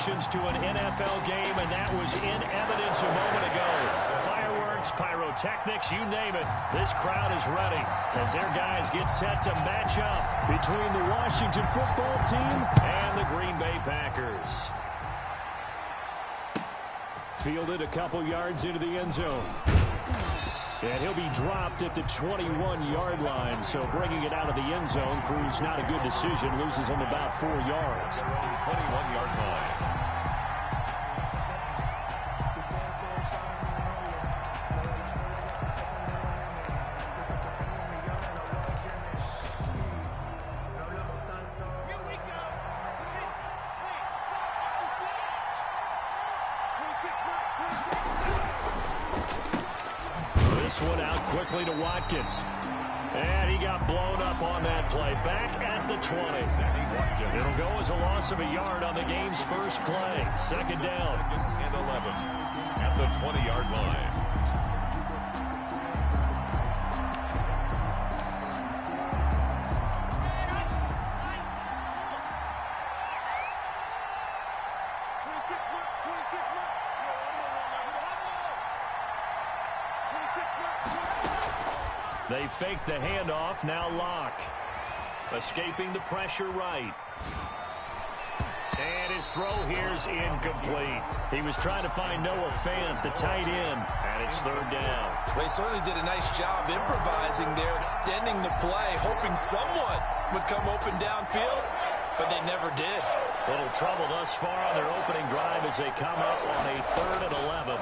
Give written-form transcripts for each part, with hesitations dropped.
connections to an NFL game, and that was in evidence a moment ago. Fireworks, pyrotechnics, you name it. This crowd is ready as their guys get set to match up between the Washington football team and the Green Bay Packers. Fielded a couple yards into the end zone. And he'll be dropped at the 21-yard line. So bringing it out of the end zone proves not a good decision. Loses him about 4 yards. 21-yard line. One out quickly to Watkins. And he got blown up on that play. Back at the 20. It'll go as a loss of a yard on the game's first play. Second down. Second and 11 at the 20-yard line. They fake the handoff. Now Locke. Escaping the pressure right. And his throw here's incomplete. He was trying to find Noah Fant, the tight end, and it's third down. They certainly did a nice job improvising there, extending the play, hoping someone would come open downfield, but they never did. Little trouble thus far on their opening drive as they come up on a 3rd and 11.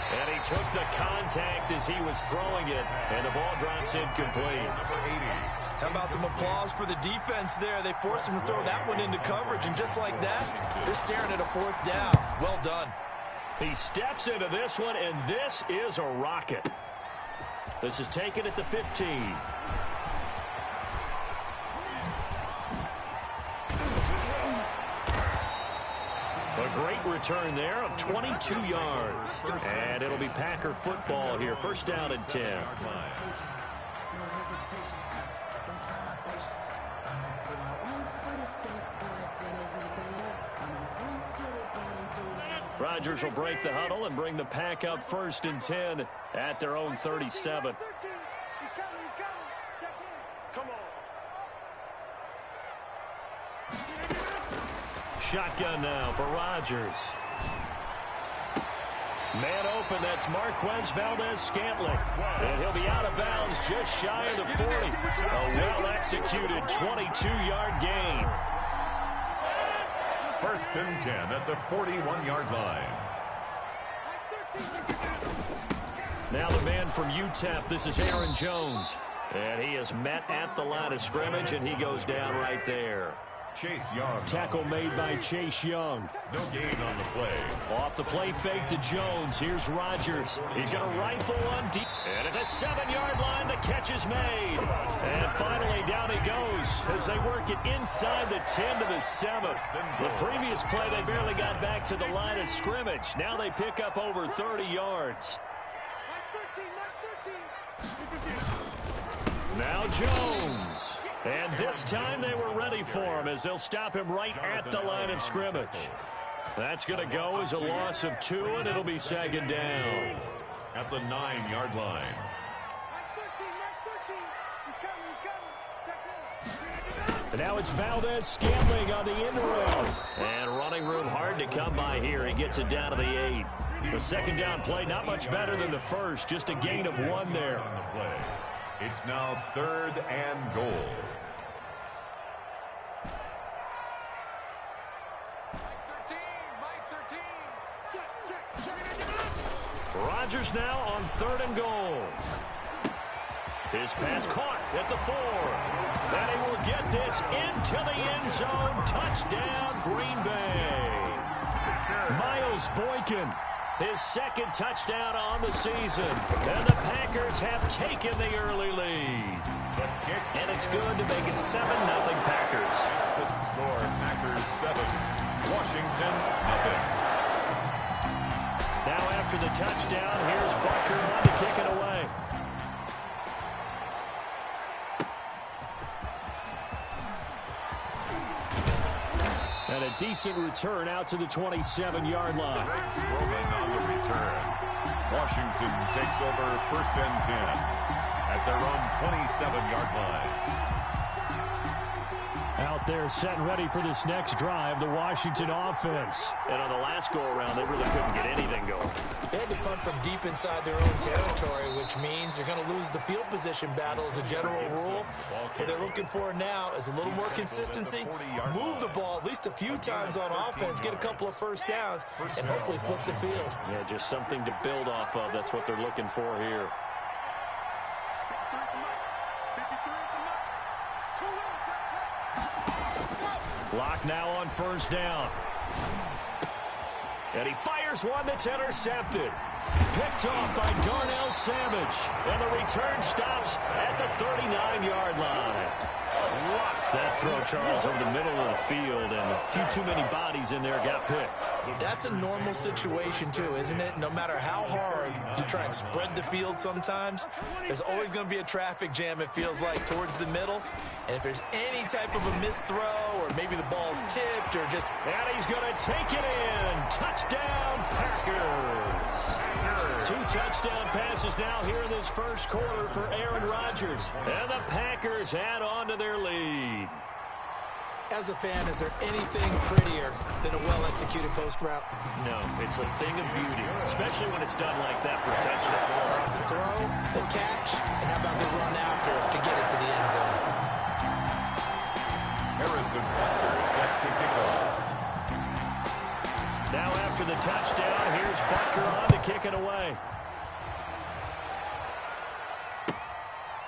And he took the contact as he was throwing it, and the ball drops incomplete. Number 80. How about some applause for the defense there? They forced him to throw that one into coverage, and just like that, they're staring at a 4th down. Well done. He steps into this one, and this is a rocket. This is taken at the 15. A great return there of 22 yards. And it'll be Packer football here. First down and 10. Rodgers will break the huddle and bring the Pack up 1st and 10 at their own 37. Shotgun now for Rodgers. Man open, that's Marquez Valdez-Scantling. And he'll be out of bounds just shy of the 40. A well-executed 22-yard gain. 1st and 10 at the 41-yard line. Now the man from UTEP, this is Aaron Jones. And he is met at the line of scrimmage, and he goes down right there. Chase Young. Tackle made by Chase Young. No gain on the play. Off the play fake to Jones. Here's Rodgers. He's going to rifle one deep. And at the 7-yard line, the catch is made. And finally, down he goes as they work it inside the 10 to the 7. The previous play, they barely got back to the line of scrimmage. Now they pick up over 30 yards. Now Jones. And this time they were ready for him as they'll stop him right at the line of scrimmage. That's going to go as a loss of 2, and it'll be second down. At the 9-yard line. And now it's Valdez-Scantling on the end route. And running room hard to come by here. He gets it down to the 8. The second down play, not much better than the first. Just a gain of 1 there. On the play. It's now 3rd and goal. Rodgers now on 3rd and goal. His pass caught at the 4. And he will get this into the end zone. Touchdown, Green Bay. Miles Boykin. His 2nd touchdown on the season. And the Packers have taken the early lead. And it's good to make it 7-0 Packers. That's the score. Packers 7. Washington 0. Now after the touchdown, here's Bucker on to kick it away. And a decent return out to the 27-yard line. Roman on the return. Washington takes over 1st and 10 at their own 27-yard line. Out there set and ready for this next drive, the Washington offense. And on the last go-around, they really couldn't get anything going. They had to punt from deep inside their own territory, which means you're going to lose the field position battle as a general rule. What they're looking for now is a little more consistency, move the ball at least a few times on offense, get a couple of first downs, and hopefully flip the field. Yeah, just something to build off of. That's what they're looking for here. Lock now on 1st down. And he fires one that's intercepted. Picked off by Darnell Savage. And the return stops at the 39-yard line. That throw, Charles, over the middle of the field, and a few too many bodies in there got picked. That's a normal situation, too, isn't it? No matter how hard you try and spread the field sometimes, there's always going to be a traffic jam, it feels like, towards the middle. And if there's any type of a missed throw, or maybe the ball's tipped, or just... And he's going to take it in. Touchdown, Packers. 2 touchdown passes now here in this first quarter for Aaron Rodgers. And the Packers add on to their lead. As a fan, is there anything prettier than a well-executed post route? No, it's a thing of beauty, especially when it's done like that for a touchdown. The throw, the catch, and how about the run after to get it to the end zone? Harrison Butker set to kick off. Now after the touchdown, here's Butker on to kick it away.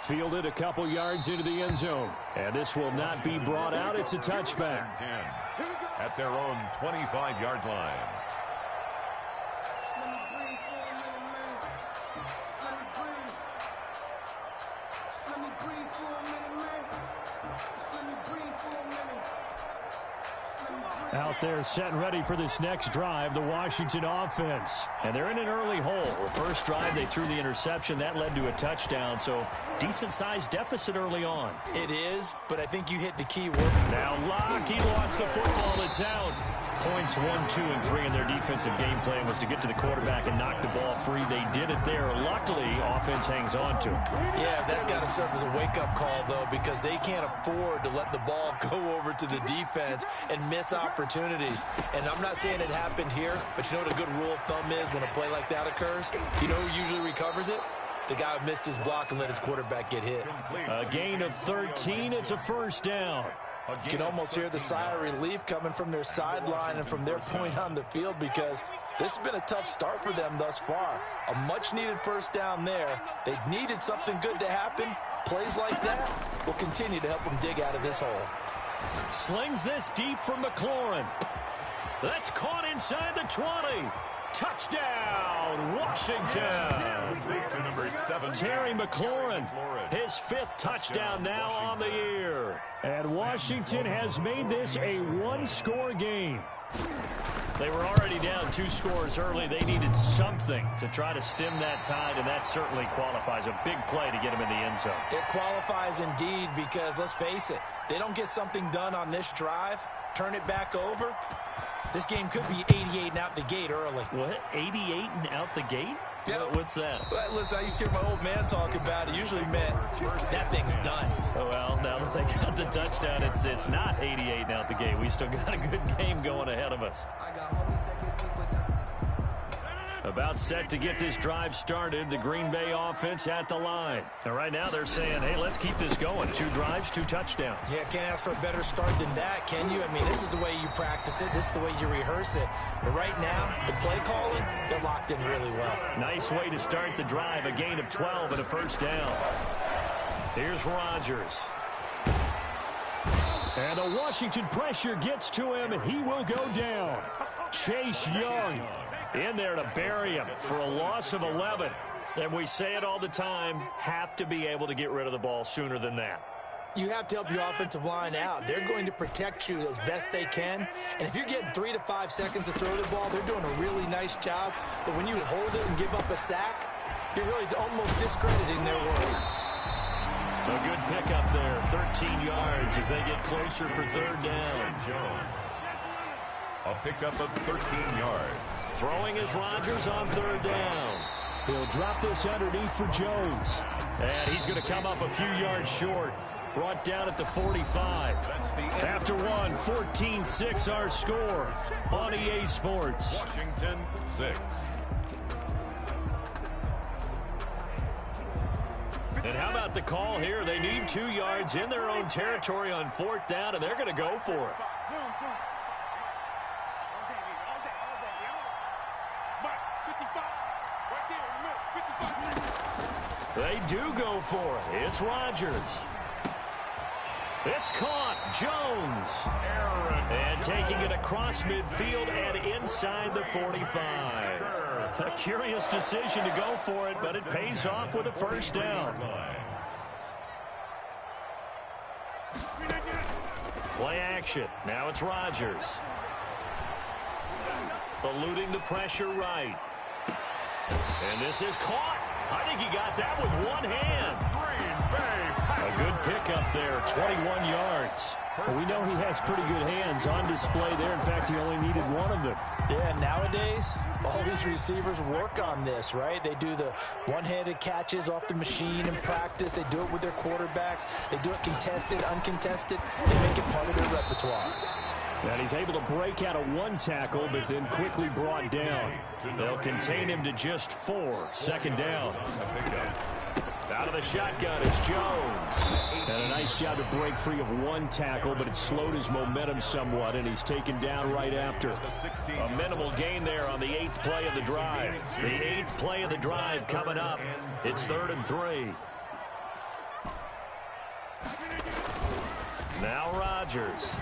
Fielded a couple yards into the end zone. And this will not be brought out. It's a touchback. 10 at their own 25-yard line. Out there set and ready for this next drive, the Washington offense. And they're in an early hole. The first drive, they threw the interception. That led to a touchdown, so decent-sized deficit early on. It is, but I think you hit the key word. Now Locke, he lost the football. It's out. Points 1, 2, and 3 in their defensive game plan was to get to the quarterback and knock the ball free. They did it there. Luckily, offense hangs on to it. Yeah, that's got to serve as a wake-up call, though, because they can't afford to let the ball go over to the defense and miss opportunities. And I'm not saying it happened here, but you know what a good rule of thumb is when a play like that occurs? You know who usually recovers it? The guy who missed his block and let his quarterback get hit. A gain of 13. It's a first down. You can almost hear the sigh of relief coming from their sideline and from their point on the field, because this has been a tough start for them thus far. A much-needed first down there. They needed something good to happen. Plays like that will continue to help them dig out of this hole. Slings this deep from McLaurin. That's caught inside the 20. Touchdown, Washington. Terry McLaurin, his 5th touchdown now on the year. And Washington has made this a one-score game. They were already down 2 scores early. They needed something to try to stem that tide, and that certainly qualifies. A big play to get them in the end zone. It qualifies indeed, because let's face it, they don't get something done on this drive, turn it back over, this game could be 88 and out the gate early. What? 88 and out the gate? Yeah. What's that? Well, listen, I used to hear my old man talk about it. Usually meant that thing's done. Oh, well, now that they got the touchdown, it's not 88 and out the gate. We still got a good game going ahead of us. About set to get this drive started, the Green Bay offense at the line. And right now they're saying, hey, let's keep this going. 2 drives, 2 touchdowns. Yeah, can't ask for a better start than that, can you? I mean, this is the way you practice it. This is the way you rehearse it. But right now, the play calling, they're locked in really well. Nice way to start the drive. A gain of 12 and a first down. Here's Rodgers. And the Washington pressure gets to him, and he will go down. Chase Young in there to bury him for a loss of 11. And we say it all the time, have to be able to get rid of the ball sooner than that. You have to help your offensive line out. They're going to protect you as best they can. And if you're getting 3 to 5 seconds to throw the ball, they're doing a really nice job. But when you hold it and give up a sack, you're really almost discrediting their work. A good pickup there, 13 yards as they get closer for 3rd down. A pickup of 13 yards. Throwing is Rodgers on third down. He'll drop this underneath for Jones. And he's going to come up a few yards short. Brought down at the 45. After one, 14-6 our score on EA Sports. Washington 6. And how about the call here? They need 2 yards in their own territory on fourth down, and they're going to go for it. They do go for it. It's Rodgers. It's caught. Jones. And taking it across midfield and inside the 45. A curious decision to go for it, but it pays off with a first down. Play action. Now it's Rodgers. Eluding the pressure right. And this is caught. I think he got that with one hand. A good pickup there, 21 yards. Well, we know he has pretty good hands on display there. In fact, he only needed one of them. Yeah, nowadays, all these receivers work on this, right? They do the one-handed catches off the machine in practice. They do it with their quarterbacks. They do it contested, uncontested. They make it part of their repertoire. And he's able to break out of one tackle, but then quickly brought down. They'll contain him to just 4. Second down. Out of the shotgun, it's Jones. And a nice job to break free of one tackle, but it slowed his momentum somewhat, and he's taken down right after. A minimal gain there on the 8th play of the drive. The 8th play of the drive coming up. It's 3rd and 3. Now Rodgers.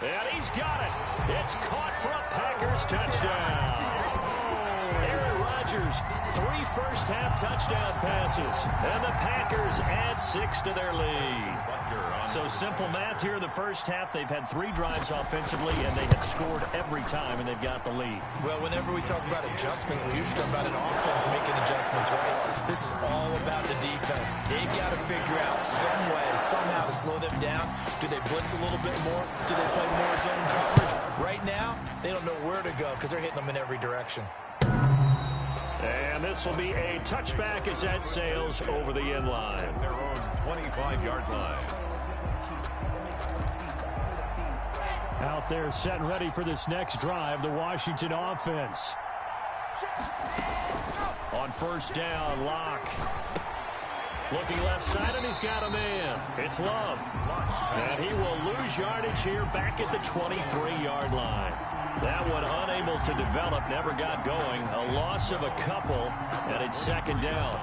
And he's got it. It's caught for a Packers touchdown. Aaron Rodgers, 3 first-half touchdown passes. And the Packers add 6 to their lead. So simple math here in the first half. They've had 3 drives offensively, and they have scored every time, and they've got the lead. Well, whenever we talk about adjustments, we usually talk about an offense making adjustments, right? This is all about the defense. They've got to figure out some way, somehow to slow them down. Do they blitz a little bit more? Do they play more zone coverage? Right now, they don't know where to go because they're hitting them in every direction. And this will be a touchback as that sails over the end line. Their own 25-yard line. Out there set and ready for this next drive, the Washington offense. On first down, Locke. Looking left side, and he's got a man. It's Love. And he will lose yardage here back at the 23-yard line. That one unable to develop, never got going. A loss of a couple, and it's second down.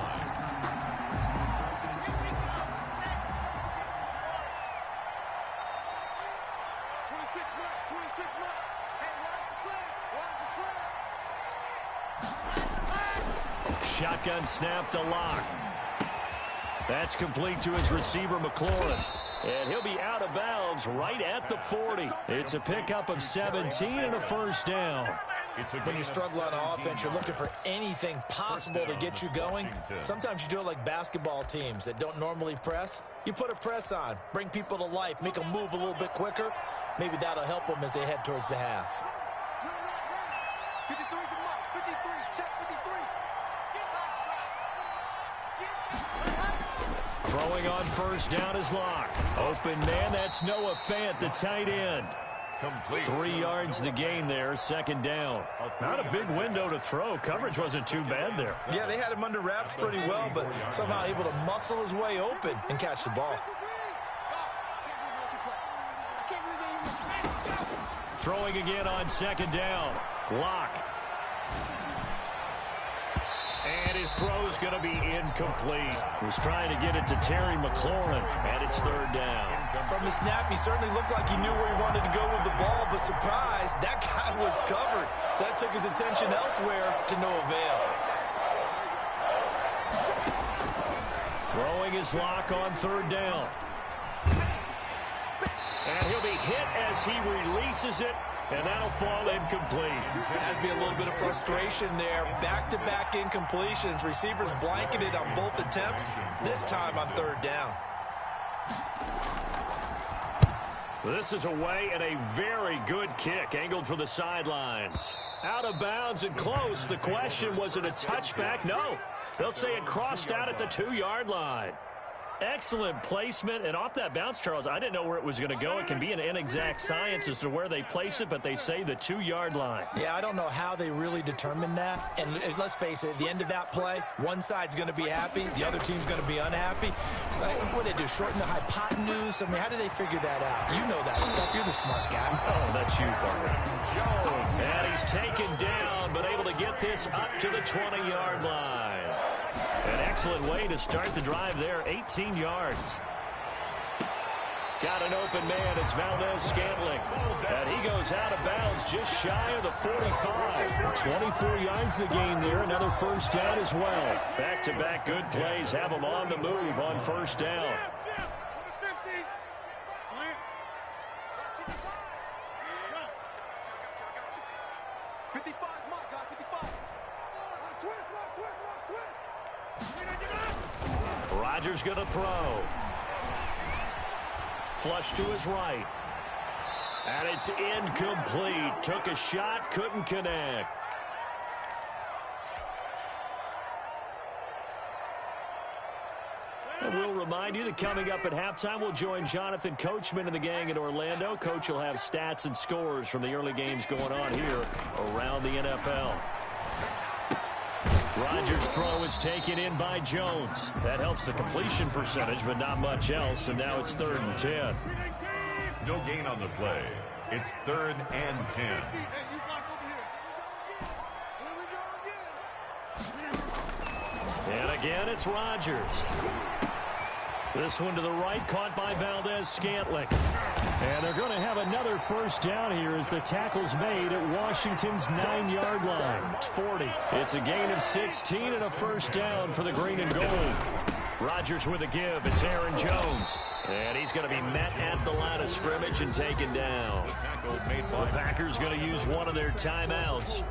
Shotgun snap to Locke. That's complete to his receiver, McLaurin. And he'll be out of bounds right at the 40. It's a pickup of 17 and a first down. When you struggle on offense, you're looking for anything possible to get you going. Sometimes you do it like basketball teams that don't normally press. You put a press on, bring people to life, make them move a little bit quicker. Maybe that'll help them as they head towards the half. Throwing on first down is Locke. Open man, that's Noah Fant, the tight end. Complete. 3 yards the gain there, second down. Not a big window to throw. Coverage wasn't too bad there. Yeah, they had him under wraps pretty well, but somehow able to muscle his way open and catch the ball. Throwing again on second down. Locke. And his throw's going to be incomplete. Was trying to get it to Terry McLaurin, and it's third down. From the snap, he certainly looked like he knew where he wanted to go with the ball, but surprise, that guy was covered. So that took his attention elsewhere to no avail. Throwing his Locke on third down. And he'll be hit as he releases it And that'll fall incomplete. Has to be a little bit of frustration there. Back-to-back incompletions. Receivers blanketed on both attempts, this time on third down. This is away and a very good kick angled for the sidelines. Out of bounds and close. The question, was it a touchback? No. They'll say it crossed out at the 2-yard line. Excellent placement, and off that bounce, Charles, I didn't know where it was going to go. It can be an inexact science as to where they place it, but they say the 2-yard line. Yeah, I don't know how they really determined that. And let's face it, at the end of that play, one side's going to be happy, the other team's going to be unhappy. It's like, what did they do, shorten the hypotenuse? I mean, how did they figure that out? You know that stuff. You're the smart guy. Oh, that's you, partner. And he's taken down, but able to get this up to the 20-yard line. An excellent way to start the drive there, 18 yards. Got an open man, it's Valdez-Scantling. And he goes out of bounds just shy of the 45. 24 yards to gain there, another first down as well. Back-to-back good plays have him on the move on first down. Rodgers going to throw. Flush to his right. And it's incomplete. Took a shot, couldn't connect. And we'll remind you that coming up at halftime, we'll join Jonathan Coachman and the gang in Orlando. Coach will have stats and scores from the early games going on here around the NFL. Rodgers' throw is taken in by Jones. That helps the completion percentage, but not much else, and now it's 3rd and 10. No gain on the play. It's 3rd and 10. And again, it's Rodgers. This one to the right, caught by Valdez-Scantling. And they're going to have another first down here as the tackle's made at Washington's 9-yard line. It's 40. It's a gain of 16 and a first down for the green and gold. Rodgers with a give. It's Aaron Jones. And he's going to be met at the line of scrimmage and taken down. The Packers going to use one of their timeouts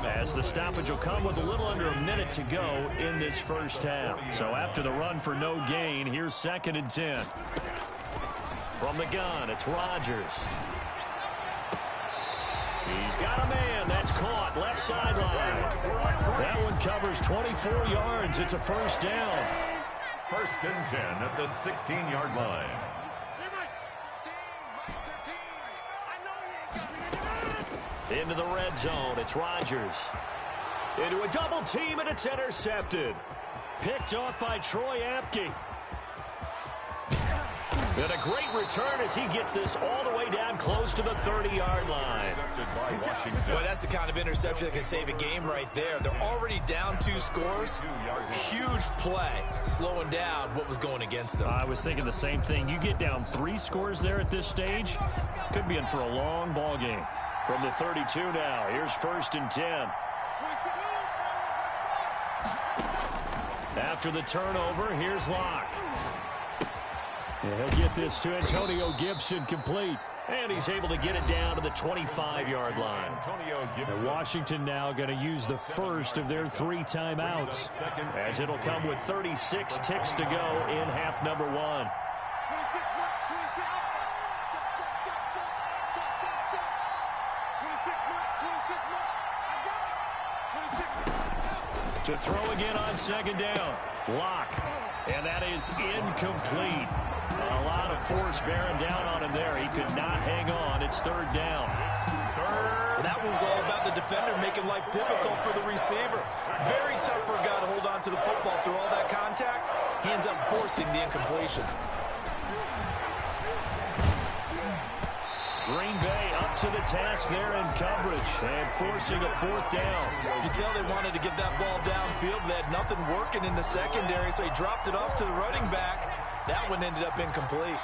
as the stoppage will come with a little under a minute to go in this first half. So after the run for no gain, here's 2nd and 10. From the gun, it's Rodgers. He's got a man. That's caught. Left sideline. That one covers 24 yards. It's a first down. 1st and 10 at the 16-yard line. Into the red zone. It's Rodgers. Into a double team, and it's intercepted. Picked off by Troy Apke. And a great return as he gets this all the way down close to the 30-yard line. Boy, that's the kind of interception that can save a game right there. They're already down 2 scores. Huge play, slowing down what was going against them. I was thinking the same thing. You get down 3 scores there at this stage, could be in for a long ball game. From the 32 now, here's 1st and 10. After the turnover, here's Locke. And he'll get this to Antonio Gibson complete. And he's able to get it down to the 25-yard line. And Washington now going to use the first of their 3 timeouts. As it'll come with 36 ticks to go in half number 1. To throw again on 2nd down. Locke. And that is incomplete. A lot of force bearing down on him there. He could not hang on. It's 3rd down. Well, that was all about the defender making life difficult for the receiver. Very tough for a guy to hold on to the football through all that contact. He ends up forcing the incompletion. Green Bay up to the task there in coverage and forcing a 4th down. You can tell they wanted to get that ball downfield. They had nothing working in the secondary, so he dropped it off to the running back. That one ended up incomplete.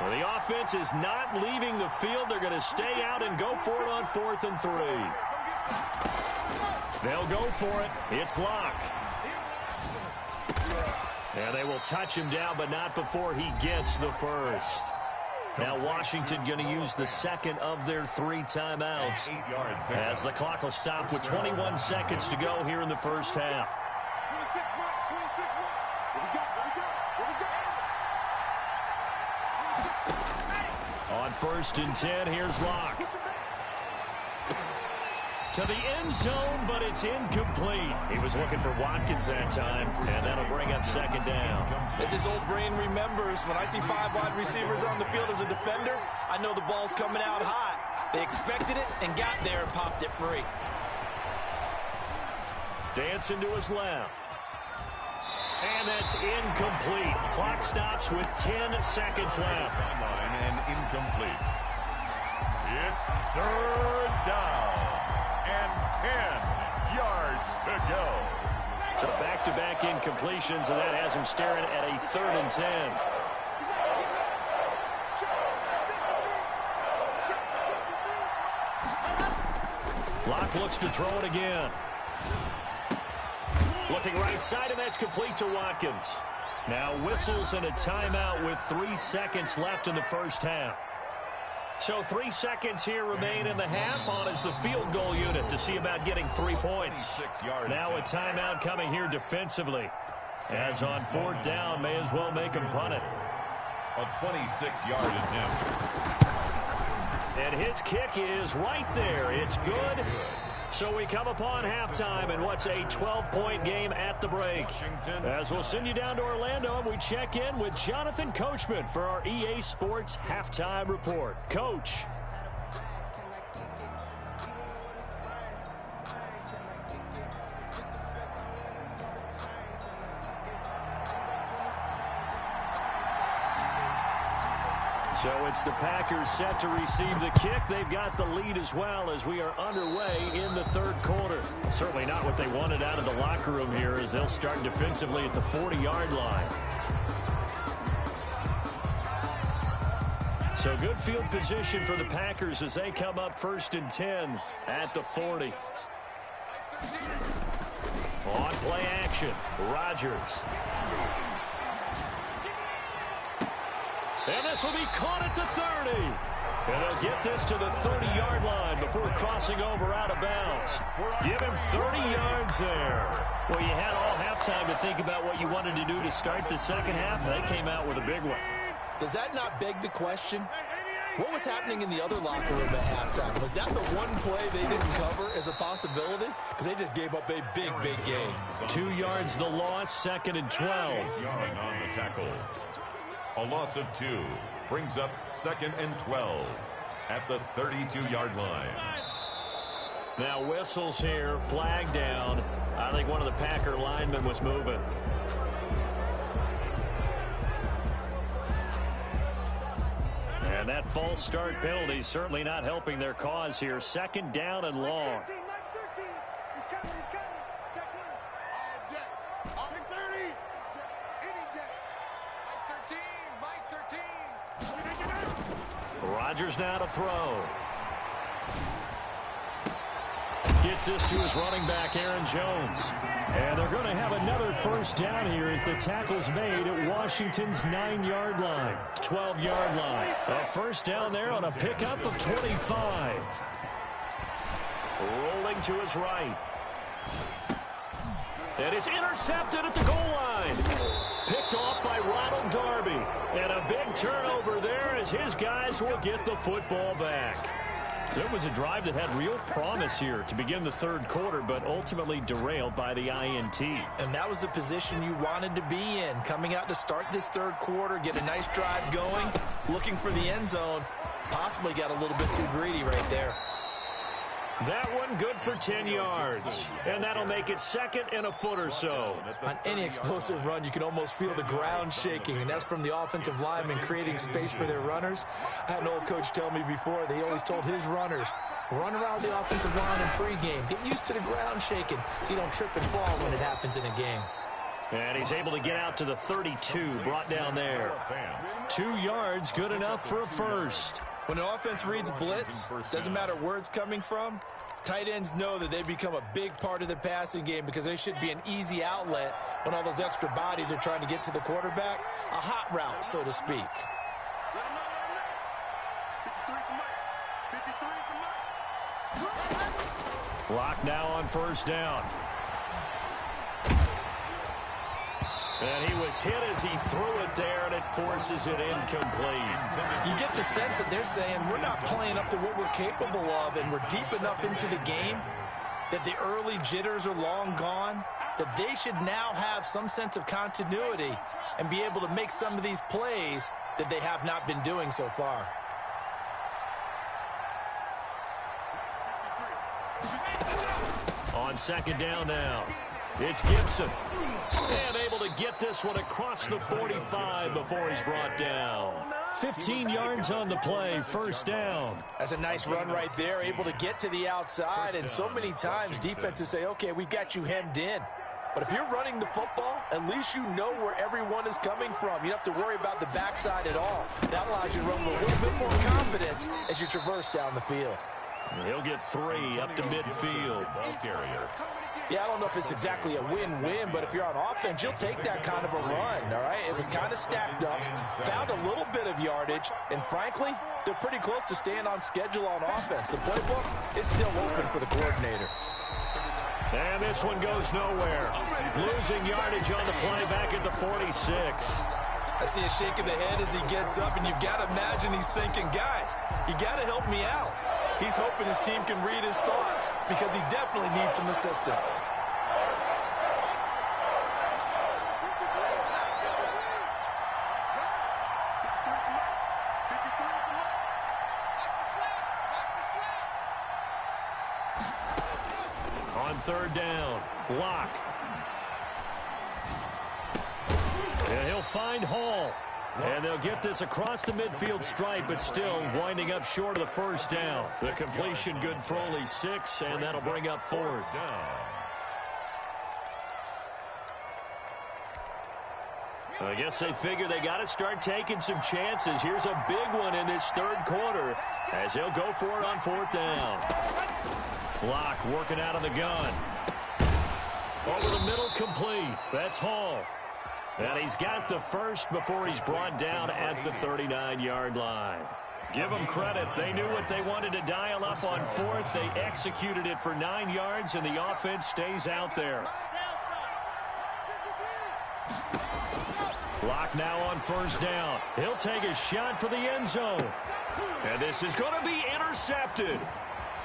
Well, the offense is not leaving the field. They're going to stay out and go for it on 4th and 3. They'll go for it. It's Locke. And they will touch him down, but not before he gets the first. Now Washington going to use the second of their 3 timeouts as the clock will stop with 21 seconds to go here in the first half. On 1st and 10, here's Locke. To the end zone, but it's incomplete. He was looking for Watkins that time, and that'll bring up 2nd down. As his old brain remembers, when I see 5 wide receivers on the field as a defender, I know the ball's coming out hot. They expected it and got there and popped it free. Dancing to his left. And that's incomplete. Clock stops with 10 seconds left. Sideline and incomplete. It's 3rd down and 10 yards to go. So back-to-back incompletions, and that has him staring at a 3rd and 10. Locke looks to throw it again. Looking right side, and that's complete to Watkins. Now whistles and a timeout with 3 seconds left in the first half. So 3 seconds here remain in the half on as the field goal unit to see about getting 3 points. Now a timeout coming here defensively. As on 4th down, may as well make him punt it. A 26-yard attempt. And his kick is right there. It's good. So we come upon halftime in what's a 12-point game at the break. As we'll send you down to Orlando, and we check in with Jonathan Coachman for our EA Sports Halftime Report. Coach. So it's the Packers set to receive the kick. They've got the lead as well as we are underway in the 3rd quarter. Certainly not what they wanted out of the locker room here as they'll start defensively at the 40-yard line. So good field position for the Packers as they come up 1st and 10 at the 40. On play action, Rodgers. And this will be caught at the 30. And they'll get this to the 30-yard line before crossing over out of bounds. Give him 30 yards there. Well, you had all halftime to think about what you wanted to do to start the second half. They came out with a big one. Does that not beg the question? What was happening in the other locker room at halftime? Was that the one play they didn't cover as a possibility? Because they just gave up a big, big game. 2 yards the loss, 2nd and 12. Young on the tackle. A loss of 2 brings up 2nd and 12 at the 32-yard line. Now whistles here, flag down. I think one of the Packer linemen was moving. And that false start penalty certainly not helping their cause here. 2nd down and long. Rodgers now to throw. Gets this to his running back, Aaron Jones. And they're going to have another 1st down here as the tackle's made at Washington's 9-yard line, 12-yard line. A 1st down there on a pickup of 25. Rolling to his right. And it's intercepted at the goal line. Picked off by Ronald Darby. And a big turnover there as his guys will get the football back. So it was a drive that had real promise here to begin the 3rd quarter, but ultimately derailed by the INT. And that was the position you wanted to be in. Coming out to start this 3rd quarter, get a nice drive going, looking for the end zone. Possibly got a little bit too greedy right there. That one good for 10 yards. And that'll make it 2nd and a foot or so. On any explosive run, you can almost feel the ground shaking, and that's from the offensive linemen creating space for their runners. I had an old coach tell me before, they always told his runners, run around the offensive line in pregame. Get used to the ground shaking so you don't trip and fall when it happens in a game. And he's able to get out to the 32, brought down there. 2 yards, good enough for a 1st. When an offense reads blitz, doesn't matter where it's coming from, tight ends know that they become a big part of the passing game because they should be an easy outlet when all those extra bodies are trying to get to the quarterback. A hot route, so to speak. Clock now on first down. And he was hit as he threw it there, and it forces it incomplete. You get the sense that they're saying we're not playing up to what we're capable of, and we're deep enough into the game that the early jitters are long gone, that they should now have some sense of continuity and be able to make some of these plays that they have not been doing so far. On second down now, it's Gibson. And able to get this one across the 45 before he's brought down. 15 yards on the play, first down. That's a nice run right there, able to get to the outside, and so many times defenses say, okay, we've got you hemmed in. But if you're running the football, at least you know where everyone is coming from. You don't have to worry about the backside at all. That allows you to run with a little bit more confidence as you traverse down the field. He'll get 3 up to midfield. Yeah, I don't know if it's exactly a win-win, but if you're on offense, you'll take that kind of a run, all right? It was kind of stacked up, found a little bit of yardage, and frankly, they're pretty close to staying on schedule on offense. The playbook is still open for the coordinator. And this one goes nowhere. Losing yardage on the play back at the 46. I see a shake of the head as he gets up, and you've got to imagine he's thinking, guys, you got to help me out. He's hoping his team can read his thoughts because he definitely needs some assistance. On third down, block. And he'll find Hall. And they'll get this across the midfield stripe, but still winding up short of the first down. The completion good for only 6, and that'll bring up fourth. I guess they figure they got to start taking some chances. Here's a big one in this third quarter as he'll go for it on fourth down. Block working out of the gun. Over the middle, complete. That's Hall. And he's got the first before he's brought down at the 39-yard line. Give them credit. They knew what they wanted to dial up on fourth. They executed it for 9 yards, and the offense stays out there. Block now on first down. He'll take a shot for the end zone. And this is going to be intercepted.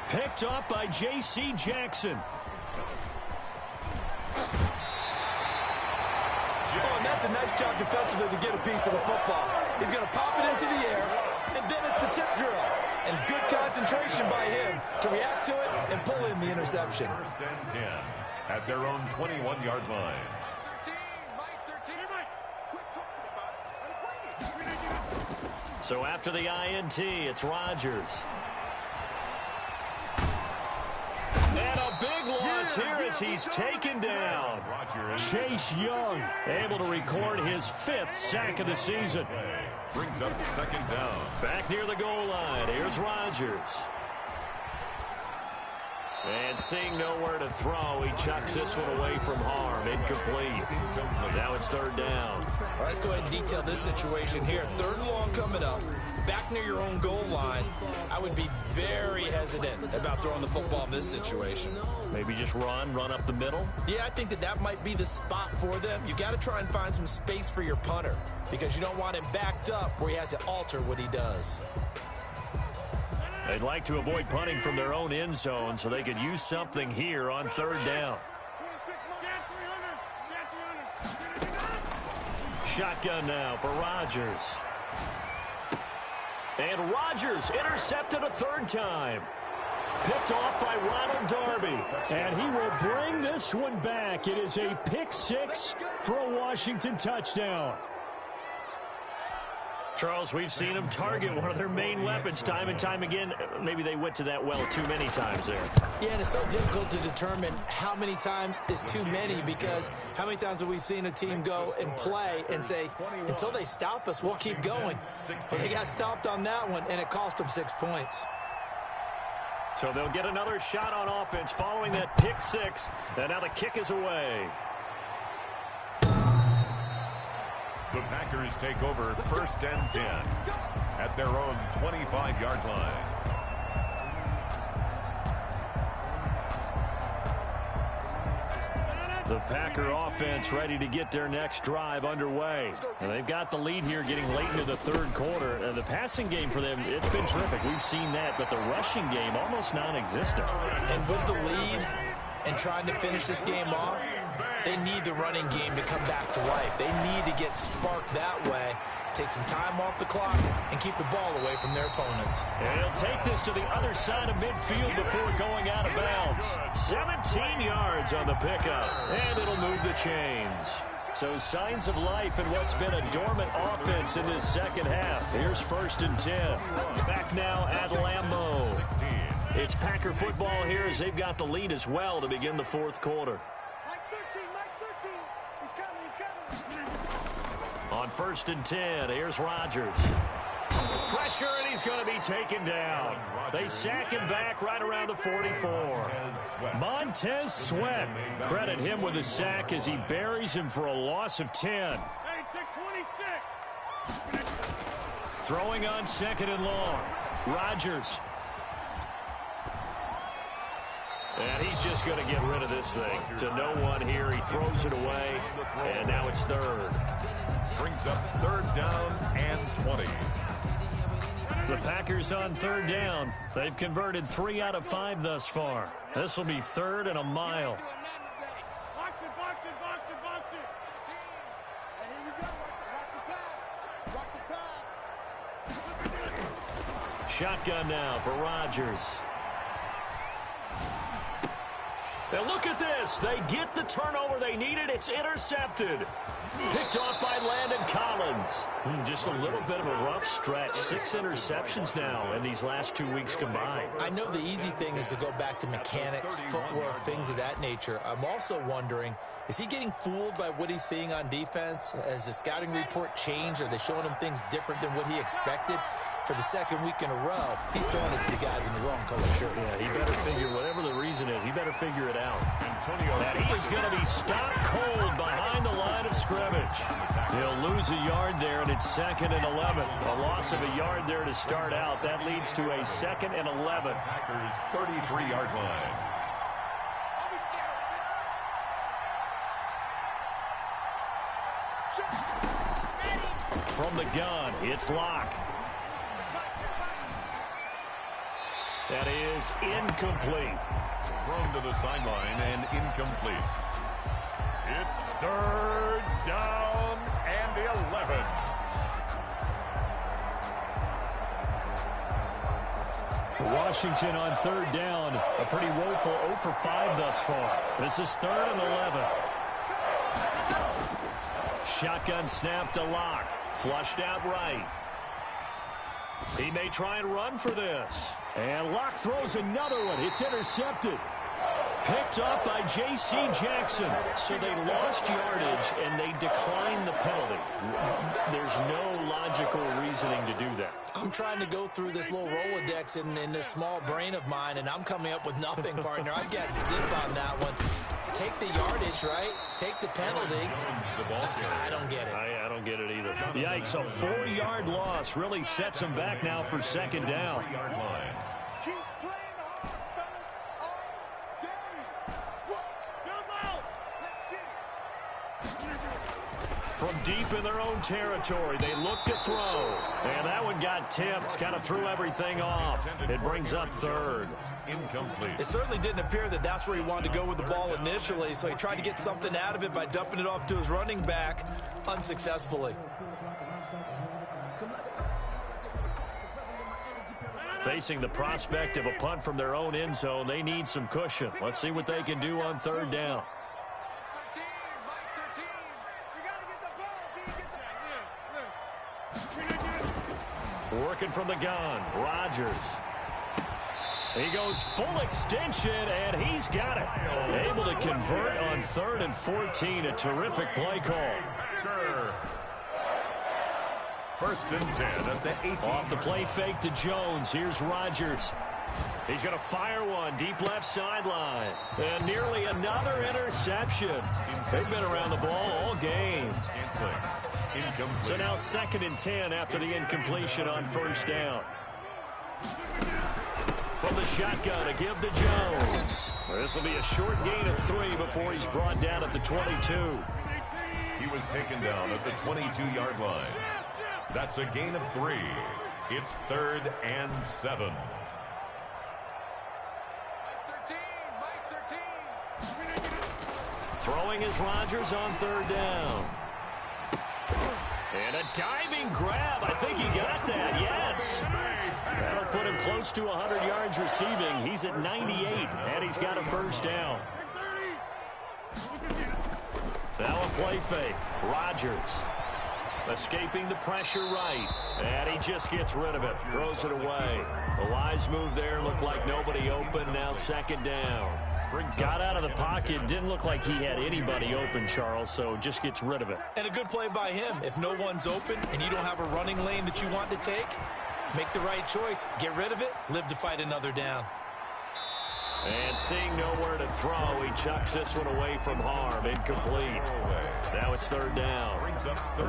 Picked up by J.C. Jackson. That's a nice job defensively to get a piece of the football. He's going to pop it into the air, and then it's the tip drill. And good concentration by him to react to it and pull in the interception. First and 10 at their own 21-yard line. So after the INT, it's Rodgers. And a big loss here as he's taken down. Chase Young able to record his 5th sack of the season. Brings up second down. Back near the goal line. Here's Rodgers. And seeing nowhere to throw, he chucks this one away from harm. Incomplete. Now it's third down. Well, let's go ahead and detail this situation here. Third and long coming up. Back near your own goal line. I would be very hesitant about throwing the football in this situation. Maybe just run up the middle? Yeah, I think that might be the spot for them. You got to try and find some space for your punter because you don't want him backed up where he has to alter what he does. They'd like to avoid punting from their own end zone so they could use something here on third down. Shotgun now for Rodgers. And Rodgers intercepted a third time. Picked off by Ronald Darby. And he will bring this one back. It is a pick 6 for a Washington touchdown. Charles, we've seen them target one of their main weapons time and time again. Maybe they went to that well too many times there. Yeah, and it's so difficult to determine how many times is too many because how many times have we seen a team go and play and say, until they stop us, we'll keep going. But they got stopped on that one, and it cost them 6 points. So they'll get another shot on offense following that pick 6. And now the kick is away. The Packers take over 1st and 10 at their own 25-yard line. The Packer offense ready to get their next drive underway. And they've got the lead here getting late into the 3rd quarter. The passing game for them, it's been terrific. We've seen that, but the rushing game almost non-existent. And with the lead and trying to finish this game off, they need the running game to come back to life. They need to get sparked that way, take some time off the clock, and keep the ball away from their opponents. And he'll take this to the other side of midfield before going out of bounds. 17 yards on the pickup, and it'll move the chains. So signs of life in what's been a dormant offense in this second half. Here's 1st and 10. Back now at Lambeau. It's Packer football here as they've got the lead as well to begin the 4th quarter. On 1st and 10, here's Rodgers. Pressure, and he's going to be taken down. They sack him back right around the 44. Montez Sweat. Credit him with a sack as he buries him for a loss of 10. Throwing on 2nd and long. Rodgers. And he's just going to get rid of this thing. To no one here. He throws it away, and now it's 3rd. Brings up 3rd down and 20. The Packers on 3rd down. They've converted 3 out of 5 thus far. This will be 3rd and a mile. Shotgun now for Rodgers. And look at this. They get the turnover they needed. It's intercepted. Picked off by Landon Collins. Just a little bit of a rough stretch. 6 interceptions now in these last 2 weeks combined. I know the easy thing is to go back to mechanics, footwork, things of that nature. I'm also wondering, is he getting fooled by what he's seeing on defense? Has the scouting report changed? Are they showing him things different than what he expected? For the 2nd week in a row, he's throwing it to the guys in the wrong color shirts. Yeah, he better figure, whatever the reason is, he better figure it out. And he is going to be stopped cold behind the line of scrimmage. He'll lose a yard there, and it's 2nd and 11. A loss of a yard there to start out. That leads to a 2nd and 11. Packers 33-yard line. From the gun, it's Locke. That is incomplete. Thrown to the sideline and incomplete. It's 3rd down and 11. Washington on 3rd down. A pretty woeful 0 for 5 thus far. This is 3rd and 11. Shotgun snap to Locke. Flushed out right. He may try and run for this. And Locke throws another one. It's intercepted. Picked up by J.C. Jackson. So they lost yardage, and they declined the penalty. There's no logical reasoning to do that. I'm trying to go through this little Rolodex in this small brain of mine, and I'm coming up with nothing, partner. I've got zip on that one. Take the yardage, right? Take the penalty. I don't get it. I don't get it either. Yikes, a 4-yard loss really sets them back now for 2nd down. From deep in their own territory, they look to throw. And that one got tipped, kind of threw everything off. It brings up 3rd. Incomplete. It certainly didn't appear that that's where he wanted to go with the ball initially, so he tried to get something out of it by dumping it off to his running back unsuccessfully. Facing the prospect of a punt from their own end zone, they need some cushion. Let's see what they can do on 3rd down. Working from the gun, Rodgers. He goes full extension, and he's got it. Able to convert on 3rd and 14. A terrific play call. 1st and 10 at the 18. Off the play fake to Jones. Here's Rodgers. He's going to fire one deep left sideline. And nearly another interception. They've been around the ball all game. Incomplete. So now 2nd and 10 after the incompletion on first down. From the shotgun, a give to Jones. This will be a short gain of 3 before he's brought down at the 22. He was taken down at the 22-yard line. That's a gain of 3. It's 3rd and 7. Throwing is Rodgers on 3rd down. And a diving grab. I think he got that, yes. That'll put him close to 100 yards receiving. He's at 98, and he's got a first down. Now a play fake. Rodgers escaping the pressure right. And he just gets rid of it. Throws it away. The wise move there. Looked like nobody open. Now 2nd down. Got out of the pocket. Didn't look like he had anybody open, Charles, so just gets rid of it. And a good play by him. If no one's open and you don't have a running lane that you want to take, make the right choice. Get rid of it. Live to fight another down. And seeing nowhere to throw, he chucks this one away from harm. Incomplete. Now it's 3rd down.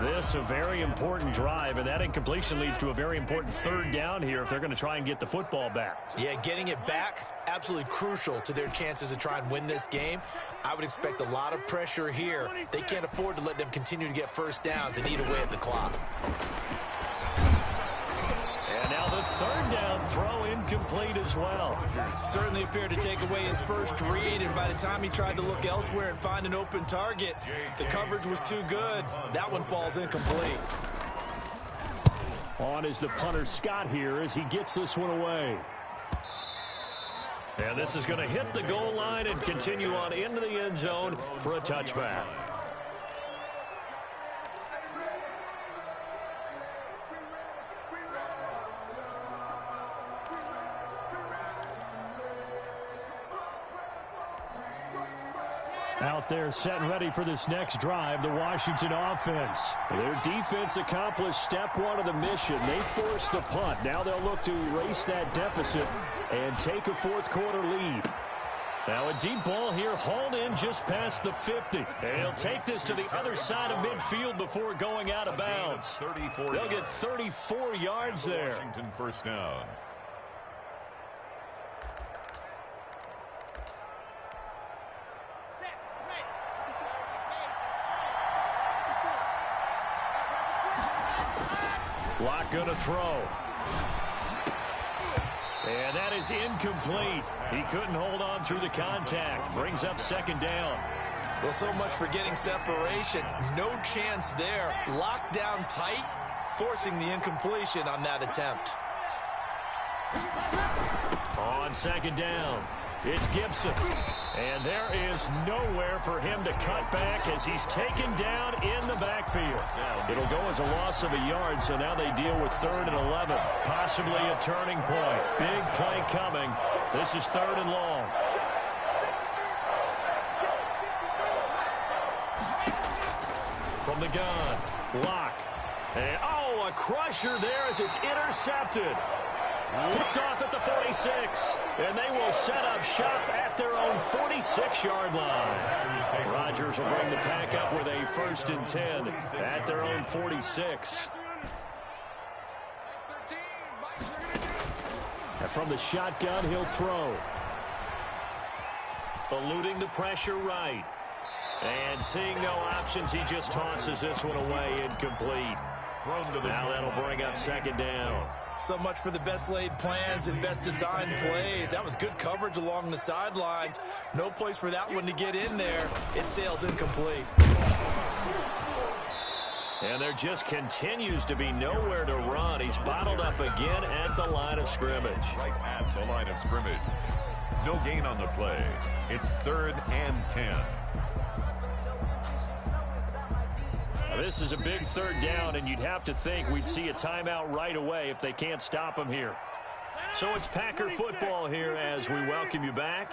This a very important drive, and that incompletion leads to a very important 3rd down here if they're going to try and get the football back. Yeah, getting it back, absolutely crucial to their chances to try and win this game. I would expect a lot of pressure here. They can't afford to let them continue to get first downs and eat away at the clock. And now the 3rd down throw incomplete as well. Certainly appeared to take away his first read, and by the time he tried to look elsewhere and find an open target, the coverage was too good. That one falls incomplete. On is the punter Scott here as he gets this one away. And this is going to hit the goal line and continue on into the end zone for a touchback. Out there set and ready for this next drive, the Washington offense. Their defense accomplished step 1 of the mission. They forced the punt. Now they'll look to erase that deficit and take a 4th quarter lead. Now a deep ball here hauled in just past the 50. And he'll take this to the other side of midfield before going out of bounds. They'll get 34 yards there. Washington first down. Lock going to throw. And that is incomplete. He couldn't hold on through the contact. Brings up 2nd down. Well, so much for getting separation. No chance there. Locked down tight, forcing the incompletion on that attempt. On 2nd down, it's Gibson. And there is nowhere for him to cut back as he's taken down in the backfield. It'll go as a loss of a yard, so now they deal with 3rd and 11. Possibly a turning point. Big play coming. This is 3rd and long. From the gun, Lock. And, a crusher there as it's intercepted. Picked off at the 46, and they will set up shop at their own 46-yard line. Rodgers will bring the pack up with a 1st and 10 at their own 46. And from the shotgun, he'll throw. Eluding the pressure right. And seeing no options, he just tosses this one away, incomplete. Now that'll bring up 2nd down. So much for the best laid plans and best designed plays. That was good coverage along the sidelines. No place for that one to get in there. It sails incomplete. And there just continues to be nowhere to run. He's bottled up again at the line of scrimmage. Right at the line of scrimmage. No gain on the play. It's 3rd and 10. This is a big 3rd down, and you'd have to think we'd see a timeout right away if they can't stop him here. So it's Packer football here as we welcome you back.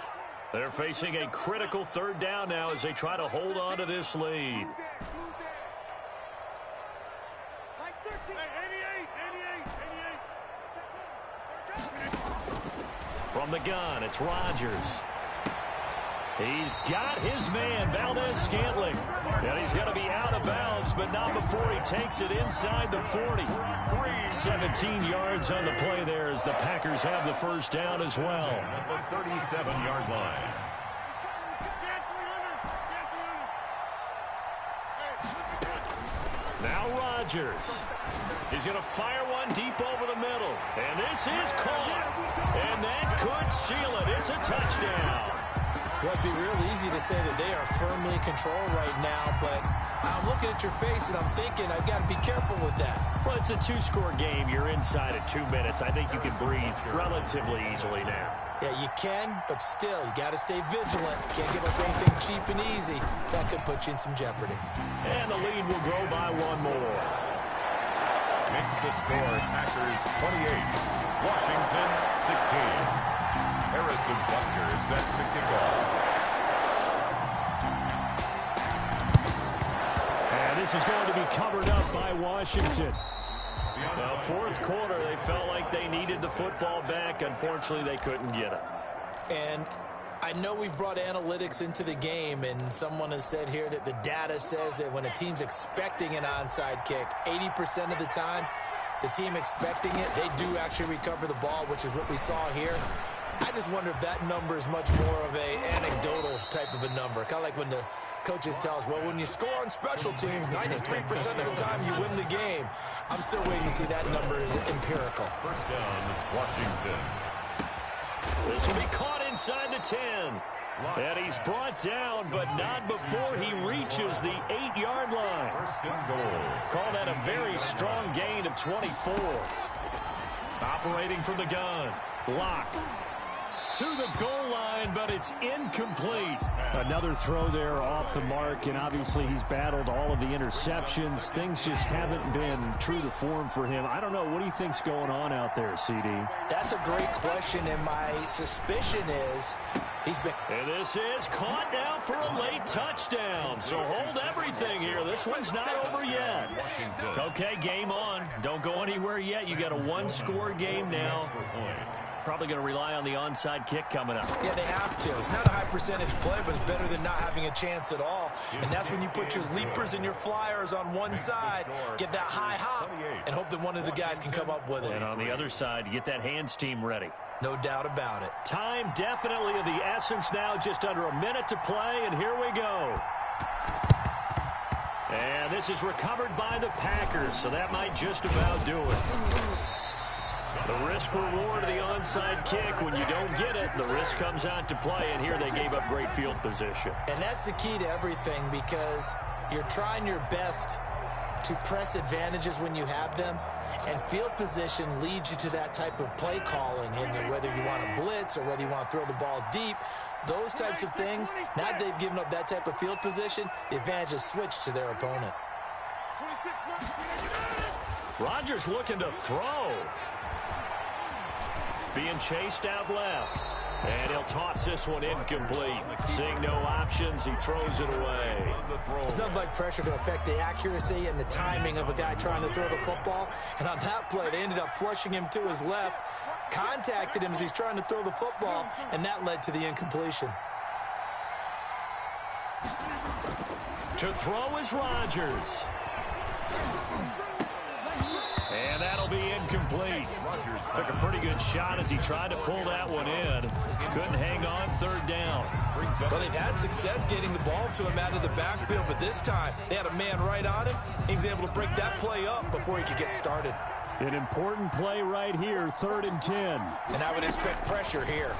They're facing a critical 3rd down now as they try to hold on to this lead. From the gun, it's Rodgers. He's got his man, Valdez-Scantling. And he's going to be out of bounds, but not before he takes it inside the 40. 17 yards on the play there as the Packers have the first down as well. At the 37-yard line. Now Rodgers. He's going to fire one deep over the middle. And this is caught. And that could seal it. It's a touchdown. Well, it'd be real easy to say that they are firmly in control right now, but I'm looking at your face and I'm thinking I've got to be careful with that. Well, it's a two-score game. You're inside at 2 minutes. I think you can breathe relatively easily now. Yeah, you can, but still, you got to stay vigilant. Can't give up anything cheap and easy. That could put you in some jeopardy. And the lead will grow by one more. Makes the score Packers 28, Washington 16. Harrison Butker is set to kick off. And this is going to be covered up by Washington. Well, fourth quarter, they felt like they needed the football back. Unfortunately, they couldn't get it. And I know we've brought analytics into the game, and someone has said here that the data says that when a team's expecting an onside kick, 80% of the time, the team expecting it, they do actually recover the ball, which is what we saw here. I just wonder if that number is much more of a anecdotal type of a number. Kind of like when the coaches tell us, well, when you score on special teams, 93% of the time you win the game. I'm still waiting to see that number is empirical. First down, Washington. This will be caught inside the 10. And he's brought down, but not before he reaches the 8-yard line. First and goal. Call that a very strong gain of 24. Operating from the gun. Lock. To the goal line, but it's incomplete. Another throw there off the mark, and obviously he's battled all of the interceptions. Things just haven't been true to form for him. I don't know. What do you think's going on out there, CD? That's a great question, and my suspicion is he's been... And this is caught now for a late touchdown. So hold everything here. This one's not over yet. Okay, game on. Don't go anywhere yet. You got a one-score game now. Probably going to rely on the onside kick coming up. Yeah, they have to. It's not a high percentage play, but it's better than not having a chance at all. And that's when you put your leapers and your flyers on one side, get that high hop, and hope that one of the guys can come up with it. And on the other side, get that hands team ready. No doubt about it. Time definitely of the essence now, just under a minute to play, and here we go. And this is recovered by the Packers, so that might just about do it. The risk-reward of the onside kick, when you don't get it, the risk comes out to play, and here they gave up great field position. And that's the key to everything, because you're trying your best to press advantages when you have them, and field position leads you to that type of play calling, and whether you want to blitz or whether you want to throw the ball deep, those types of things, now that they've given up that type of field position, the advantage is switched to their opponent. Rodgers looking to throw. Being chased out left. And he'll toss this one incomplete. Seeing no options, he throws it away. It's nothing like pressure to affect the accuracy and the timing of a guy trying to throw the football. And on that play, they ended up flushing him to his left, contacted him as he's trying to throw the football, and that led to the incompletion. To throw is Rodgers. And that'll be incomplete. Took a pretty good shot as he tried to pull that one in. Couldn't hang on third down. Well, they've had success getting the ball to him out of the backfield, but this time they had a man right on him. He was able to break that play up before he could get started. An important play right here, 3rd and 10. And I would expect pressure here.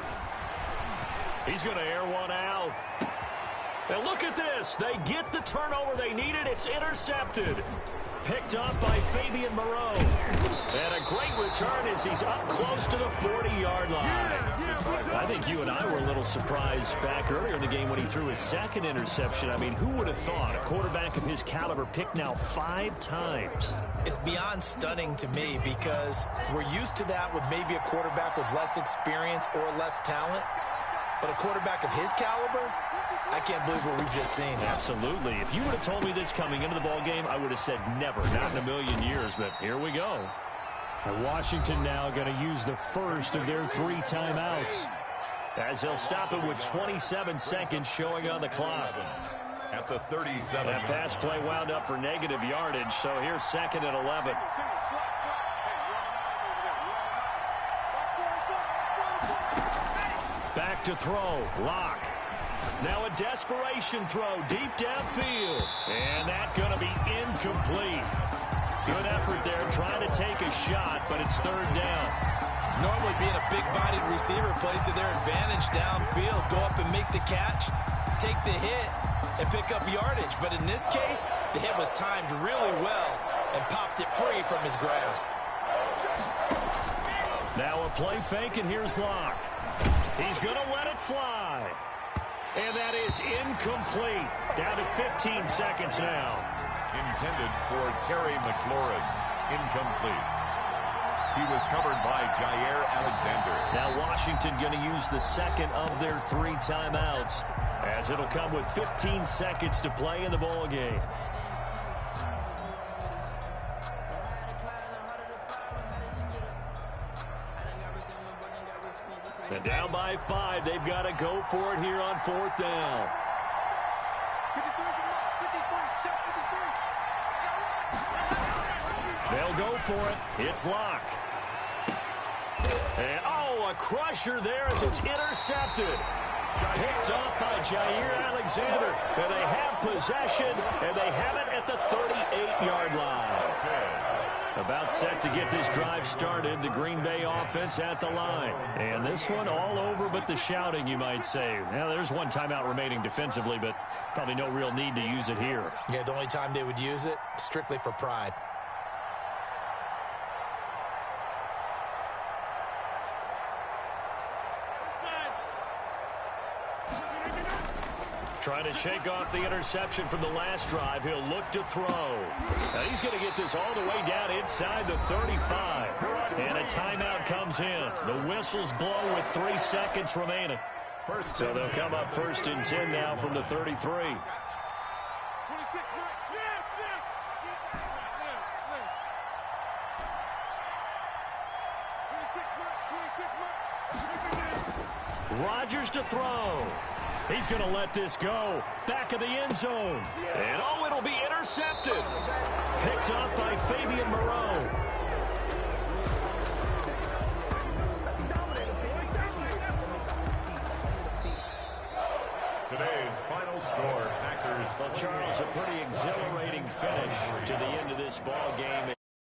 He's going to air one out. And look at this. They get the turnover they needed. It's intercepted. Picked up by Fabian Moreau. And a great return as he's up close to the 40-yard line. I think you and I were a little surprised back earlier in the game when he threw his second interception. I mean, who would have thought a quarterback of his caliber picked now 5 times? It's beyond stunning to me because we're used to that with maybe a quarterback with less experience or less talent. But a quarterback of his caliber, I can't believe what we've just seen. Absolutely. If you would have told me this coming into the ballgame, I would have said never, not in a million years. But here we go. And Washington now going to use the first of their 3 timeouts. as he'll stop it with 27 seconds showing on the clock. At the 37. That pass play wound up for negative yardage, so here's 2nd and 11. Back to throw. Lock. Now a desperation throw deep downfield. And that's going to be incomplete. Good effort there trying to take a shot, but it's 3rd down. Normally being a big-bodied receiver plays to their advantage downfield. Go up and make the catch, take the hit, and pick up yardage. But in this case, the hit was timed really well and popped it free from his grasp. Now a play fake, and here's Locke. He's going to let it fly. And that is incomplete. Down to 15 seconds now. Intended for Terry McLaurin. Incomplete. He was covered by Jair Alexander. Now Washington going to use the 2nd of their 3 timeouts, as it'll come with 15 seconds to play in the ball game. And down by 5, they've got to go for it here on 4th down. They'll go for it. It's Locke. And, a crusher there as it's intercepted. Picked up by Jair Alexander. And they have possession, and they have it at the 38-yard line. About set to get this drive started, the Green Bay offense at the line. And this one all over but the shouting, you might say. Now, there's one timeout remaining defensively, but probably no real need to use it here. Yeah, the only time they would use it, strictly for pride. Trying to shake off the interception from the last drive. He'll look to throw. Now he's going to get this all the way down inside the 35. And a timeout comes in. The whistles blow with 3 seconds remaining. So they'll come up 1st and 10 now from the 33. Rodgers to throw. He's going to let this go. Back of the end zone. And, it'll be intercepted. Picked up by Fabian Moreau. Today's final score, Packers. Well, Charles, a pretty exhilarating finish to the end of this ball game.